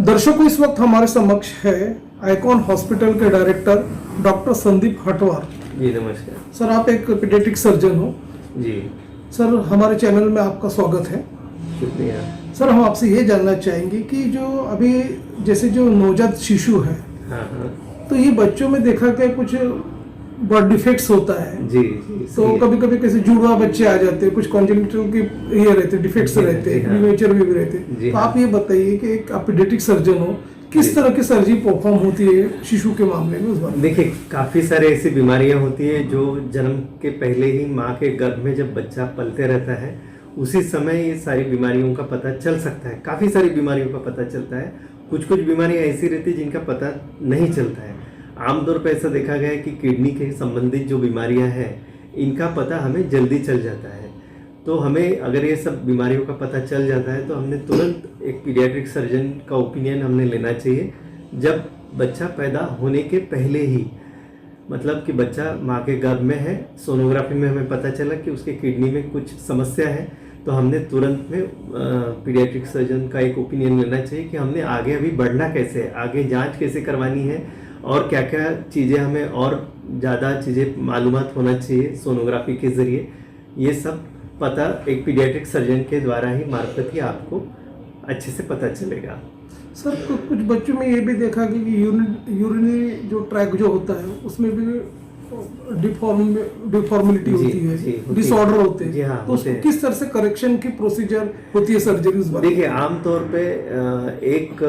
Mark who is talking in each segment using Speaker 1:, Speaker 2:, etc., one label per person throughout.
Speaker 1: दर्शकों, इस वक्त हमारे समक्ष है आइकॉन हॉस्पिटल के डायरेक्टर डॉक्टर संदीप हटवार।
Speaker 2: जी नमस्कार
Speaker 1: सर, आप एक पीडियाट्रिक सर्जन हो।
Speaker 2: जी
Speaker 1: सर, हमारे चैनल में आपका स्वागत है।
Speaker 2: शुक्रिया।
Speaker 1: सर, हम आपसे ये जानना चाहेंगे कि जो अभी जैसे जो नवजात शिशु है,
Speaker 2: हाँ,
Speaker 1: तो ये बच्चों में देखा गया कुछ बर्थ डिफेक्ट्स होता है।
Speaker 2: जी
Speaker 1: तो कभी कभी कैसे जुड़वा बच्चे आ जाते हैं, कुछ कॉन्जेनिटल के ये रहते डिफेक्ट्स रहते हैं, प्रीमेच्योर भी रहते हैं। तो आप ये बताइए कि एक आप पीडियाट्रिक सर्जन हो, किस तरह की सर्जरी परफॉर्म होती है शिशु के मामले में, उस बारे में।
Speaker 2: देखिए, काफ़ी सारे ऐसी बीमारियां होती है जो जन्म के पहले ही माँ के गर्भ में जब बच्चा पलते रहता है उसी समय ये सारी बीमारियों का पता चल सकता है। काफ़ी सारी बीमारियों का पता चलता है। कुछ बीमारियां ऐसी रहती है जिनका पता नहीं चलता है। आमतौर पर ऐसा देखा गया है कि किडनी के संबंधित जो बीमारियां हैं इनका पता हमें जल्दी चल जाता है। तो हमें अगर ये सब बीमारियों का पता चल जाता है तो हमने तुरंत एक पीडियाट्रिक सर्जन का ओपिनियन हमने लेना चाहिए। जब बच्चा पैदा होने के पहले ही, मतलब कि बच्चा माँ के गर्भ में है, सोनोग्राफी में हमें पता चला कि उसके किडनी में कुछ समस्या है, तो हमने तुरंत में पीडियाट्रिक सर्जन का एक ओपिनियन लेना चाहिए कि हमने आगे अभी बढ़ना कैसे है, आगे जांच कैसे करवानी है और क्या क्या चीज़ें हमें और ज़्यादा चीज़ें मालूमात होना चाहिए सोनोग्राफी के ज़रिए। ये सब पता एक पीडियाट्रिक सर्जन के द्वारा ही मार्फत ही आपको अच्छे से पता चलेगा।
Speaker 1: सर, कुछ बच्चों में ये भी देखा कि यूरिनरी जो ट्रैक जो होता है उसमें भी डिफॉर्मिलिटी होती है, डिसऑर्डर होते हैं।
Speaker 2: हाँ,
Speaker 1: तो उसको किस तरह से करेक्शन की प्रोसीजर होती है सर्जरी?
Speaker 2: देखिए, आमतौर पे एक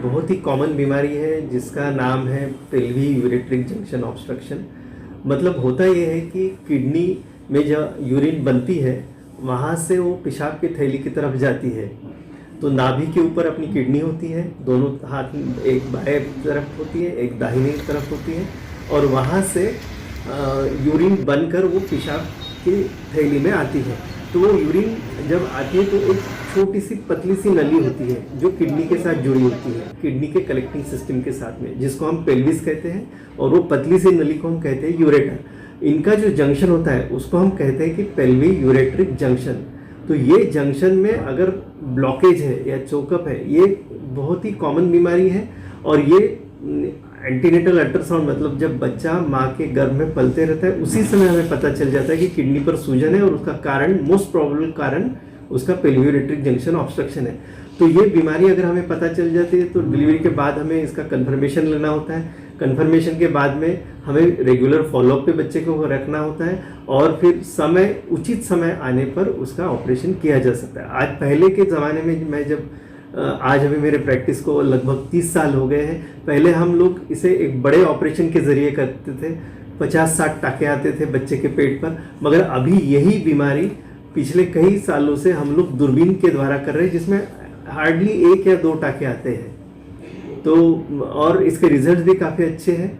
Speaker 2: बहुत ही कॉमन बीमारी है जिसका नाम है पेल्वी यूरेट्रिक जंक्शन ऑब्स्ट्रक्शन। मतलब होता यह है कि किडनी में जब यूरिन बनती है वहाँ से वो पेशाब की थैली की तरफ जाती है। तो नाभि के ऊपर अपनी किडनी होती है, दोनों हाथ, एक बाएं तरफ होती है, एक दाहिनी तरफ होती है, और वहाँ से यूरिन बनकर वो पेशाब की थैली में आती है। तो वो यूरिन जब आती है तो एक छोटी सी पतली सी नली होती है जो किडनी के साथ जुड़ी होती है, किडनी के कलेक्टिंग सिस्टम के साथ में, जिसको हम पेल्विस कहते हैं, और वो पतली सी नली को हम कहते हैं यूरेटर। इनका जो जंक्शन होता है उसको हम कहते हैं कि पेल्वी यूरेट्रिक जंक्शन। तो ये जंक्शन में अगर ब्लॉकेज है या चोकअप है, ये बहुत ही कॉमन बीमारी है। और ये एंटीनेटल अल्ट्रासाउंड, मतलब जब बच्चा माँ के गर्भ में पलते रहता है उसी समय हमें पता चल जाता है कि किडनी पर सूजन है, और उसका कारण, मोस्ट प्रोबेबल कारण उसका पेल्वी यूरेट्रिक जंक्शन ऑब्स्ट्रक्शन है। तो ये बीमारी अगर हमें पता चल जाती है तो डिलीवरी के बाद हमें इसका कंफर्मेशन लेना होता है। कंफर्मेशन के बाद में हमें रेगुलर फॉलोअप पे बच्चे को रखना होता है, और फिर समय, उचित समय आने पर उसका ऑपरेशन किया जा सकता है। आज पहले के ज़माने में मैं जब आज अभी मेरे प्रैक्टिस को लगभग 30 साल हो गए हैं। पहले हम लोग इसे एक बड़े ऑपरेशन के ज़रिए करते थे, 50-60 टाँके आते थे बच्चे के पेट पर। मगर अभी यही बीमारी पिछले कई सालों से हम लोग दूरबीन के द्वारा कर रहे हैं, जिसमें हार्डली 1 या 2 टाँके आते हैं। तो और इसके रिजल्ट भी काफ़ी अच्छे हैं।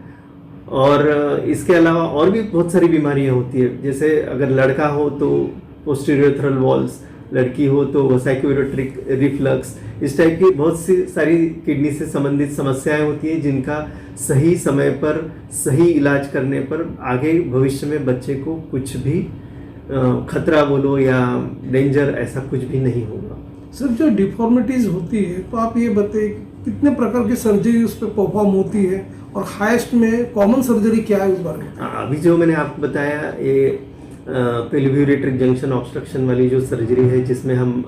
Speaker 2: और इसके अलावा और भी बहुत सारी बीमारियां होती है, जैसे अगर लड़का हो तो पोस्टीरियर थ्रल वॉल्स, लड़की हो तो साइकोयूरेट्रिक रिफ्लक्स, इस टाइप की बहुत सी सारी किडनी से संबंधित समस्याएं होती हैं जिनका सही समय पर सही इलाज करने पर आगे भविष्य में बच्चे को कुछ भी खतरा बोलो या डेंजर, ऐसा कुछ भी नहीं होगा।
Speaker 1: सर, जो डिफॉर्मिटीज होती है तो आप ये बताइए कितने प्रकार की सर्जरी उस पर परफॉर्म होती है, और हाईएस्ट में कॉमन सर्जरी क्या है, उस बारे में।
Speaker 2: अभी जो मैंने आपको बताया, ये पेल्वी यूरेट्रिक जंक्शन ऑब्स्ट्रक्शन वाली जो सर्जरी है जिसमें हम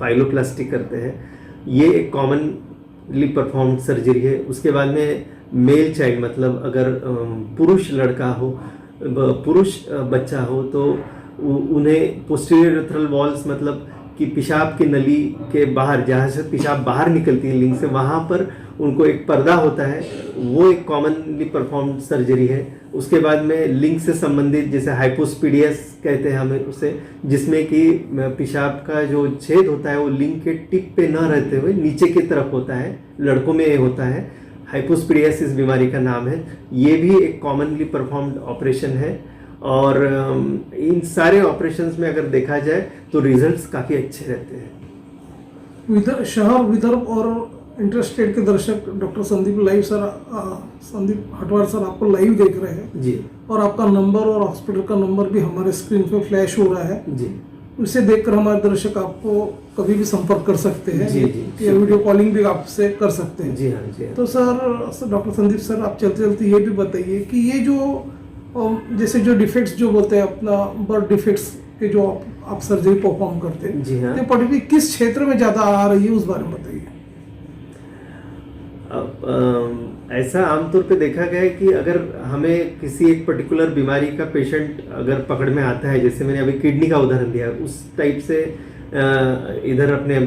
Speaker 2: पाइलोप्लास्टी करते हैं, ये एक कॉमनली परफॉर्म्ड सर्जरी है। उसके बाद में मेल चाइल्ड, मतलब अगर पुरुष लड़का हो, पुरुष बच्चा हो, तो उन्हें पोस्टीरियर यूरेथ्रल वॉल्स, मतलब कि पेशाब की नली के बाहर, जहाँ से पेशाब बाहर निकलती है लिंग से, वहाँ पर उनको एक पर्दा होता है, वो एक कॉमनली परफॉर्म्ड सर्जरी है। उसके बाद में लिंग से संबंधित, जैसे हाइपोस्पीडियस कहते हैं हमें उसे, जिसमें कि पेशाब का जो छेद होता है वो लिंग के टिप पे न रहते हुए नीचे की तरफ होता है, लड़कों में ये होता है, हाइपोस्पीडियस इस बीमारी का नाम है। ये भी एक कॉमनली परफॉर्म्ड ऑपरेशन है। और इन सारे ऑपरेशंस में अगर देखा जाए तो रिजल्ट्स काफ़ी अच्छे रहते हैं।
Speaker 1: शहर, विदर्भ और इंटरस्टेट के दर्शक doctor Sandeep live sir, Sandeep Hatwar sir आपको लाइव देख रहे हैं
Speaker 2: जी,
Speaker 1: और आपका नंबर और हॉस्पिटल का नंबर भी हमारे स्क्रीन पे फ्लैश हो रहा है
Speaker 2: जी।
Speaker 1: उसे देखकर हमारे दर्शक आपको कभी भी संपर्क कर सकते हैं।
Speaker 2: जी, जी।
Speaker 1: या वीडियो कॉलिंग भी आपसे कर सकते हैं।
Speaker 2: जी हाँ, जी हाँ।
Speaker 1: तो सर डॉक्टर संदीप सर, आप चलते चलते ये भी बताइए कि ये जो जैसे जो डिफेक्ट्स जो बोलते हैं अपना बर्थ डिफेक्ट्स के जो आप सर्जरी परफॉर्म करते हैं,
Speaker 2: जी हाँ।
Speaker 1: तो पर्टिकुलरली किस क्षेत्र में ज़्यादा आ रही है उस बारे में बताइए।
Speaker 2: अब ऐसा आमतौर पे देखा गया है कि अगर हमें किसी एक पर्टिकुलर बीमारी का पेशेंट अगर पकड़ में आता है, जैसे मैंने अभी किडनी का उदाहरण दिया, उस टाइप से इधर अपने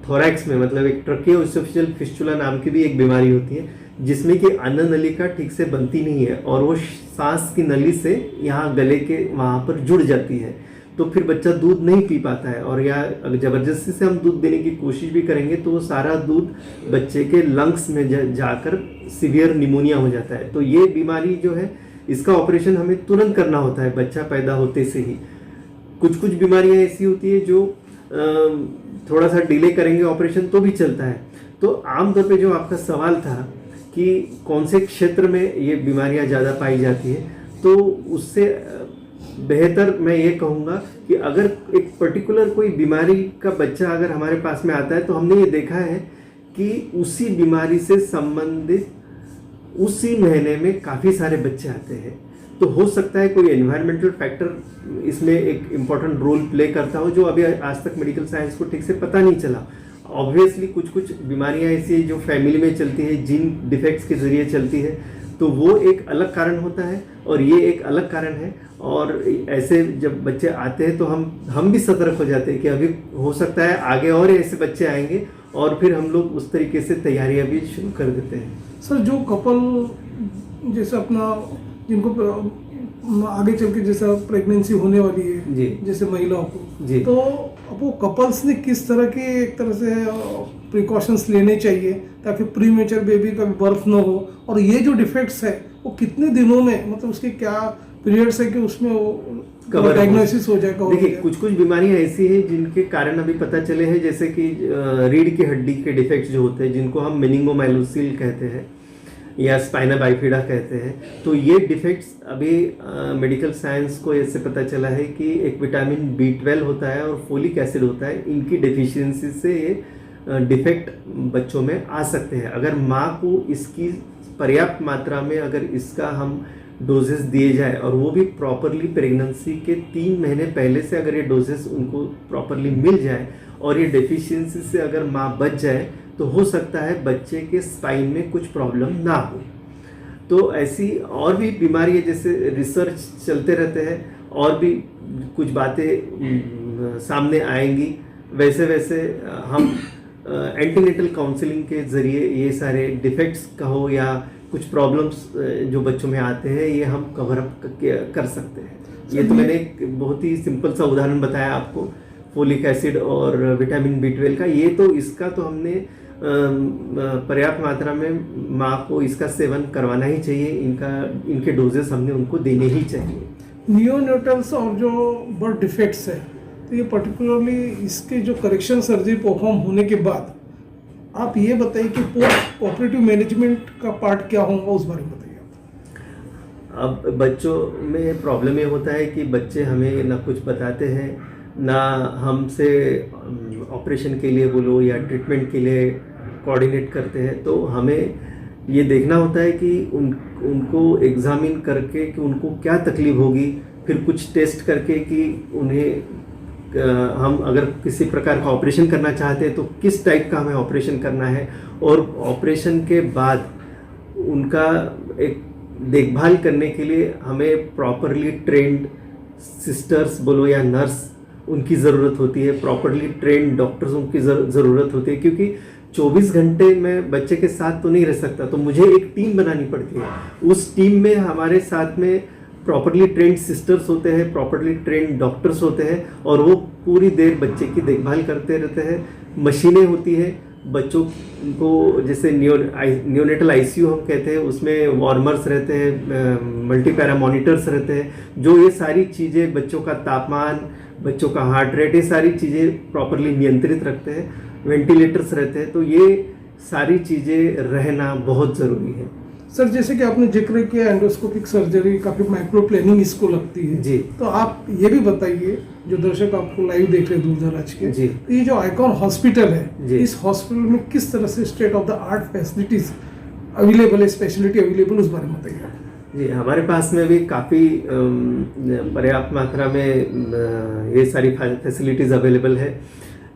Speaker 2: थोरैक्स में, मतलब एक ट्रकियोइसोफेजियल फिस्टुला नाम की भी एक बीमारी होती है, जिसमें कि अन्न नलिका ठीक से बनती नहीं है और वो सांस की नली से यहाँ गले के वहाँ पर जुड़ जाती है, तो फिर बच्चा दूध नहीं पी पाता है। और या अगर ज़बरदस्ती से हम दूध देने की कोशिश भी करेंगे तो वो सारा दूध बच्चे के लंग्स में जाकर सीवियर निमोनिया हो जाता है। तो ये बीमारी जो है, इसका ऑपरेशन हमें तुरंत करना होता है बच्चा पैदा होते से ही। कुछ कुछ बीमारियां ऐसी होती है जो थोड़ा सा डिले करेंगे ऑपरेशन तो भी चलता है। तो आमतौर पे जो आपका सवाल था कि कौन से क्षेत्र में ये बीमारियां ज़्यादा पाई जाती है, तो उससे बेहतर मैं ये कहूँगा कि अगर एक पर्टिकुलर कोई बीमारी का बच्चा अगर हमारे पास में आता है, तो हमने ये देखा है कि उसी बीमारी से संबंधित उसी महीने में काफ़ी सारे बच्चे आते हैं। तो हो सकता है कोई एनवायरमेंटल फैक्टर इसमें एक इम्पॉर्टेंट रोल प्ले करता हो, जो अभी आज तक मेडिकल साइंस को ठीक से पता नहीं चला। ऑब्वियसली कुछ कुछ बीमारियां ऐसी जो फैमिली में चलती है, जीन डिफेक्ट्स के जरिए चलती है, तो वो एक अलग कारण होता है और ये एक अलग कारण है। और ऐसे जब बच्चे आते हैं तो हम भी सतर्क हो जाते हैं कि अभी हो सकता है आगे और ऐसे बच्चे आएंगे, और फिर हम लोग उस तरीके से तैयारियां भी शुरू कर देते हैं।
Speaker 1: सर जो कपल जैसे अपना जिनको आगे चल के जैसा प्रेगनेंसी होने वाली है
Speaker 2: जी,
Speaker 1: जैसे महिलाओं को
Speaker 2: जी,
Speaker 1: तो अब वो कपल्स ने किस तरह के एक तरह से प्रिकॉशंस लेने चाहिए ताकि प्रीमेच्योर बेबी का बर्थ न हो, और ये जो डिफेक्ट्स है वो कितने दिनों में, मतलब उसके क्या पीरियड्स है कि उसमें वो डायग्नोसिस हो जाएगा।
Speaker 2: देखिए कुछ कुछ बीमारियां ऐसी हैं जिनके कारण अभी पता चले हैं, जैसे कि रीढ़ की हड्डी के डिफेक्ट्स जो होते हैं, जिनको हम मेनिंगोमाइलोसिल कहते हैं या स्पाइना बाइफिडा कहते हैं। तो ये डिफेक्ट्स अभी मेडिकल साइंस को ऐसे पता चला है कि एक विटामिन B12 होता है और फोलिक एसिड होता है, इनकी डेफिशिएंसी से ये डिफेक्ट बच्चों में आ सकते हैं। अगर माँ को इसकी पर्याप्त मात्रा में अगर इसका हम डोजेस दिए जाए, और वो भी प्रॉपरली प्रेगनेंसी के 3 महीने पहले से अगर ये डोजेस उनको प्रॉपरली मिल जाए और ये डेफिशिएंसी से अगर माँ बच जाए, तो हो सकता है बच्चे के स्पाइन में कुछ प्रॉब्लम ना हो। तो ऐसी और भी बीमारी है, जैसे रिसर्च चलते रहते हैं और भी कुछ बातें सामने आएंगी। वैसे वैसे हम एंटीनेटल काउंसलिंग के ज़रिए ये सारे डिफेक्ट्स कहो या कुछ प्रॉब्लम्स जो बच्चों में आते हैं, ये हम कवर अप कर सकते हैं। ये तो मैंने एक बहुत ही सिंपल सा उदाहरण बताया आपको, फोलिक एसिड और विटामिन B12 का। ये तो इसका तो हमने पर्याप्त मात्रा में माँ को इसका सेवन करवाना ही चाहिए, इनके डोजेस हमने उनको देने ही चाहिए।
Speaker 1: नियोनेटल्स और जो बर्थ डिफेक्ट्स है, तो ये पर्टिकुलरली इसके जो करेक्शन सर्जरी परफॉर्म होने के बाद आप ये बताइए कि पोस्ट ऑपरेटिव मैनेजमेंट का पार्ट क्या होगा, उस बारे में बताइए।
Speaker 2: अब बच्चों में प्रॉब्लम ये होता है कि बच्चे हमें ना कुछ बताते हैं, ना हमसे ऑपरेशन के लिए बोलो या ट्रीटमेंट के लिए कोऑर्डिनेट करते हैं। तो हमें ये देखना होता है कि उनको एग्जामिन करके कि उनको क्या तकलीफ होगी, फिर कुछ टेस्ट करके कि उन्हें हम अगर किसी प्रकार का ऑपरेशन करना चाहते हैं तो किस टाइप का हमें ऑपरेशन करना है, और ऑपरेशन के बाद उनका एक देखभाल करने के लिए हमें प्रॉपरली ट्रेंड सिस्टर्स बोलो या नर्स उनकी ज़रूरत होती है, प्रॉपरली ट्रेंड डॉक्टर्स उनकी ज़रूरत होती है, क्योंकि 24 घंटे मैं बच्चे के साथ तो नहीं रह सकता, तो मुझे एक टीम बनानी पड़ती है। उस टीम में हमारे साथ में प्रॉपरली ट्रेंड सिस्टर्स होते हैं, प्रॉपरली ट्रेंड डॉक्टर्स होते हैं, और वो पूरी देर बच्चे की देखभाल करते रहते हैं। मशीनें होती हैं बच्चों को, जैसे नियोनेटल ICU हम कहते हैं, उसमें वार्मर्स रहते हैं, मल्टीपैरा मॉनिटर्स रहते हैं, जो ये सारी चीज़ें बच्चों का तापमान, बच्चों का हार्ट रेट, ये सारी चीज़ें प्रॉपरली नियंत्रित रखते हैं। वेंटिलेटर्स रहते हैं। तो ये सारी चीज़ें रहना बहुत ज़रूरी है।
Speaker 1: सर जैसे कि आपने जिक्र किया एंडोस्कोपिक सर्जरी काफी माइक्रो प्लानिंग इसको लगती है
Speaker 2: जी।
Speaker 1: तो आप ये भी बताइए जो दर्शक आपको लाइव देख रहे हैं दूर दराज के
Speaker 2: जी।
Speaker 1: तो ये जो आइकॉन हॉस्पिटल है
Speaker 2: जी।
Speaker 1: इस हॉस्पिटल में किस तरह से state of the art facilities available है, स्पेशलिटी अवेलेबल, उस बारे में बताइए।
Speaker 2: जी, हमारे पास में भी काफ़ी पर्याप्त मात्रा में ये सारी फैसिलिटीज़ अवेलेबल है,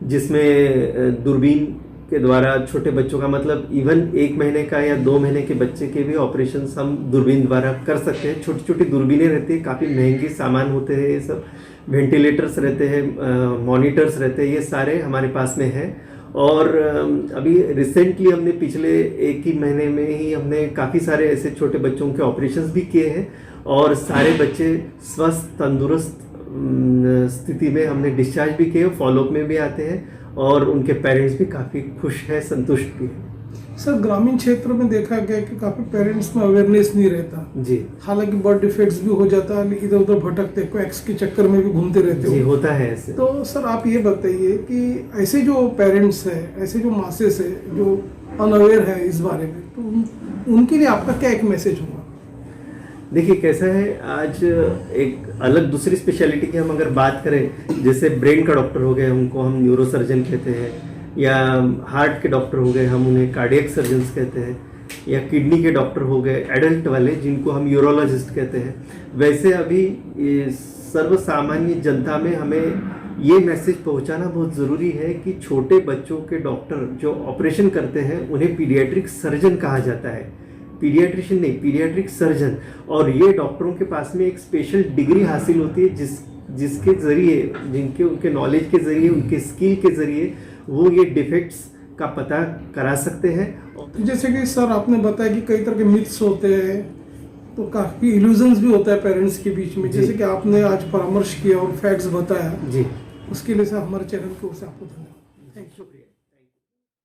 Speaker 2: जिसमें दूरबीन के द्वारा छोटे बच्चों का मतलब इवन 1 महीने का या 2 महीने के बच्चे के भी ऑपरेशन हम दूरबीन द्वारा कर सकते हैं। छोटी छोटी दूरबीनें रहती है, काफ़ी महंगी सामान होते हैं ये सब, वेंटिलेटर्स रहते हैं, मॉनिटर्स रहते हैं, ये सारे हमारे पास में हैं। और अभी रिसेंटली हमने पिछले 1 ही महीने में ही हमने काफ़ी सारे ऐसे छोटे बच्चों के ऑपरेशंस भी किए हैं और सारे बच्चे स्वस्थ तंदुरुस्त स्थिति में हमने डिस्चार्ज भी किए, फॉलोअप में भी आते हैं और उनके पेरेंट्स भी काफ़ी खुश हैं, संतुष्ट भी हैं।
Speaker 1: सर ग्रामीण क्षेत्र में देखा गया कि काफी पेरेंट्स में अवेयरनेस नहीं रहता
Speaker 2: जी,
Speaker 1: हालांकि बर्थ डिफेक्ट्स भी हो जाता है, इधर उधर भटकते क्वैक्स के चक्कर में भी घूमते रहते
Speaker 2: जी
Speaker 1: हो।
Speaker 2: होता है ऐसे।
Speaker 1: तो सर आप ये बताइए कि ऐसे जो पेरेंट्स हैं, ऐसे जो मासेस है जो अनअवेयर है इस बारे में, तो उनके लिए आपका क्या एक मैसेज होगा?
Speaker 2: देखिए कैसा है, आज एक अलग दूसरी स्पेशलिटी की हम अगर बात करें, जैसे ब्रेन का डॉक्टर हो गए, उनको हम न्यूरोसर्जन कहते हैं, या हार्ट के डॉक्टर हो गए, हम उन्हें कार्डियक सर्जन्स कहते हैं, या किडनी के डॉक्टर हो गए एडल्ट वाले, जिनको हम यूरोलॉजिस्ट कहते हैं। वैसे अभी सर्वसामान्य जनता में हमें ये मैसेज पहुंचाना बहुत ज़रूरी है कि छोटे बच्चों के डॉक्टर जो ऑपरेशन करते हैं उन्हें पीडियाट्रिक सर्जन कहा जाता है, पीडियाट्रिशियन नहीं, पीडियाट्रिक सर्जन। और ये डॉक्टरों के पास में एक स्पेशल डिग्री हासिल होती है जिसके ज़रिए, जिनके उनके नॉलेज के ज़रिए, उनके स्किल के ज़रिए वो ये डिफेक्ट्स का पता करा सकते हैं।
Speaker 1: जैसे कि सर आपने बताया कि कई तरह के मिथ्स होते हैं, तो काफ़ी इल्यूजन्स भी होता है पेरेंट्स के बीच में, जैसे कि आपने आज परामर्श किया और फैक्ट्स बताया,
Speaker 2: जी,
Speaker 1: उसके लिए सर हमारे चैनल की ओर से आपको धन्यवाद।
Speaker 2: शुक्रिया।